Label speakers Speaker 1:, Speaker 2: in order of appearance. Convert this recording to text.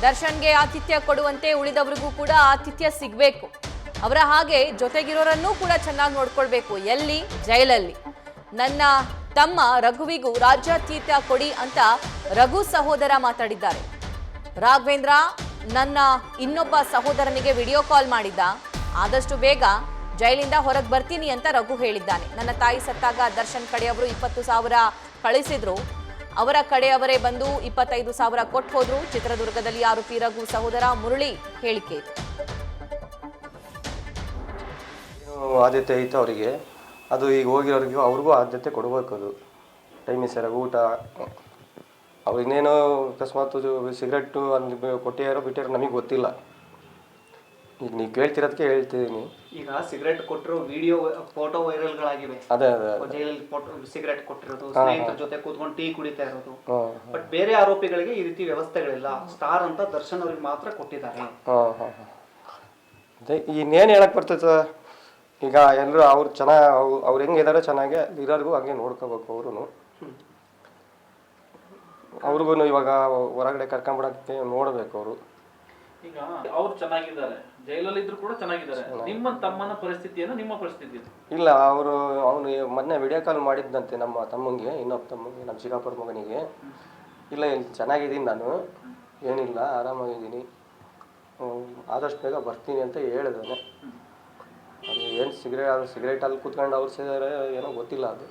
Speaker 1: ದರ್ಶನ್ಗೆ ಆತಿಥ್ಯ ಕೊಡುವಂತೆ ಉಳಿದವರಿಗೂ ಕೂಡ ಆತಿಥ್ಯ ಸಿಗಬೇಕು. ಅವರ ಹಾಗೆ ಜೊತೆಗಿರೋರನ್ನೂ ಕೂಡ ಚೆನ್ನಾಗಿ ನೋಡ್ಕೊಳ್ಬೇಕು. ಎಲ್ಲಿ? ಜೈಲಲ್ಲಿ. ನನ್ನ ತಮ್ಮ ರಘುವಿಗೂ ರಾಜ್ಯಾತಿಥ್ಯ ಕೊಡಿ ಅಂತ ರಘು ಸಹೋದರ ಮಾತಾಡಿದ್ದಾರೆ. ರಾಘವೇಂದ್ರ ನನ್ನ ಇನ್ನೊಬ್ಬ ಸಹೋದರನಿಗೆ ವಿಡಿಯೋ ಕಾಲ್ ಮಾಡಿದ್ದ. ಆದಷ್ಟು ಬೇಗ ಜೈಲಿಂದ ಹೊರಗೆ ಬರ್ತೀನಿ ಅಂತ ರಘು ಹೇಳಿದ್ದಾನೆ. ನನ್ನ ತಾಯಿ ಸತ್ತಾಗ ದರ್ಶನ್ ಕಡೆಯವರು 20,000 ಕಳಿಸಿದ್ರು. ಅವರ ಕಡೆಯವರೇ ಬಂದು 25,000 ಕೊಟ್ಟು ಹೋದ್ರು. ಚಿತ್ರದುರ್ಗದಲ್ಲಿ ಆರೋಪಿ ರಘು ಸಹೋದರ ಮುರಳಿ ಹೇಳಿಕೆ.
Speaker 2: ಆದ್ಯತೆ ಐತೆ ಅವರಿಗೆ. ಅದು ಈಗ ಹೋಗಿರೋರಿಗೂ ಅವ್ರಿಗೂ ಆದ್ಯತೆ ಕೊಡಬೇಕು. ಅದು ಟೈಮಿಗೆ ಸರಿಯಾಗಿ ಊಟ. ಅವ್ರು ಇನ್ನೇನೋ ಅಕಸ್ಮಾತ್ ಸಿಗರೆಟ್ಟು ಅಲ್ಲಿ ಕೊಟ್ಟಿಯಾರೋ ಬಿಟ್ಟಿರೋ ನಮಗೆ ಗೊತ್ತಿಲ್ಲ. ಈಗ ನೀವು ಕೇಳ್ತಿರೋದಕ್ಕೆ ಹೇಳ್ತಿದ್ದೀನಿ.
Speaker 3: ಈಗ ಸಿಗರೆಟ್ ಕೊಟ್ಟಿರೋ ವಿಡಿಯೋ ಫೋಟೋ ವೈರಲ್ಗಳಾಗಿವೆ.
Speaker 2: ಅದೇ
Speaker 3: ಜೈಲಲ್ಲಿ ಸಿಗರೆಟ್ ಕೊಟ್ಟಿರೋದು, ಸ್ನೇಹಿತರ ಜೊತೆ ಕೂತ್ಕೊಂಡು ಟೀ ಕುಡಿತಾ ಇರೋದು. ಬಟ್ ಬೇರೆ ಆರೋಪಿಗಳಿಗೆ ಈ ರೀತಿ ವ್ಯವಸ್ಥೆಗಳಿಲ್ಲ. ಸ್ಟಾರ್ ಅಂತ ದರ್ಶನ್ ಅವ್ರಿಗೆ ಮಾತ್ರ ಕೊಟ್ಟಿದ್ದಾರೆ.
Speaker 2: ಅದೇ ಇನ್ನೇನು ಹೇಳಕ್ ಬರ್ತೈತೆ. ಈಗ ಎಲ್ಲರೂ ಅವ್ರು ಚೆನ್ನಾಗಿ ಅವ್ರು ಹೆಂಗಿದಾರೋ ಚೆನ್ನಾಗೆ ಇರೋರ್ಗೂ ಹಂಗೆ ನೋಡ್ಕೋಬೇಕು. ಅವ್ರಿಗೂ ಇವಾಗ ಹೊರಗಡೆ ಕರ್ಕೊಂಡ್ಬಿಡೋಕ್ಕೆ ನೋಡಬೇಕು. ಅವರು
Speaker 4: ಈಗ ಅವ್ರು ಚೆನ್ನಾಗಿದ್ದಾರೆ, ಜೈಲಲ್ಲಿ ಇದ್ರು ಕೂಡ ಚೆನ್ನಾಗಿದ್ದಾರೆ. ನಿಮ್ಮ ತಮ್ಮನ ಪರಿಸ್ಥಿತಿಯನ್ನು ನಿಮ್ಮ ಪರಿಸ್ಥಿತಿ
Speaker 2: ಇಲ್ಲ. ಅವನು ಮೊನ್ನೆ ವಿಡಿಯೋ ಕಾಲ್ ಮಾಡಿದ್ದಂತೆ ನಮ್ಮ ತಮ್ಮಂಗೆ, ಇನ್ನೊಬ್ಬ ತಮ್ಮಂಗೆ, ನಮ್ಮ ಚಿಕ್ಕಪ್ಪರ ಮಗನಿಗೆ. ಇಲ್ಲ ಚೆನ್ನಾಗಿದ್ದೀನಿ, ನಾನು ಏನಿಲ್ಲ, ಆರಾಮಾಗಿದ್ದೀನಿ, ಆದಷ್ಟು ಬೇಗ ಬರ್ತೀನಿ ಅಂತ ಹೇಳಿದಾನೆ. ಅದು ಏನು ಸಿಗರೇಟಲ್ಲಿ ಕೂತ್ಕೊಂಡು ಅವ್ರು ಸೇರಿದಾರೆ ಏನೋ ಗೊತ್ತಿಲ್ಲ. ಅದು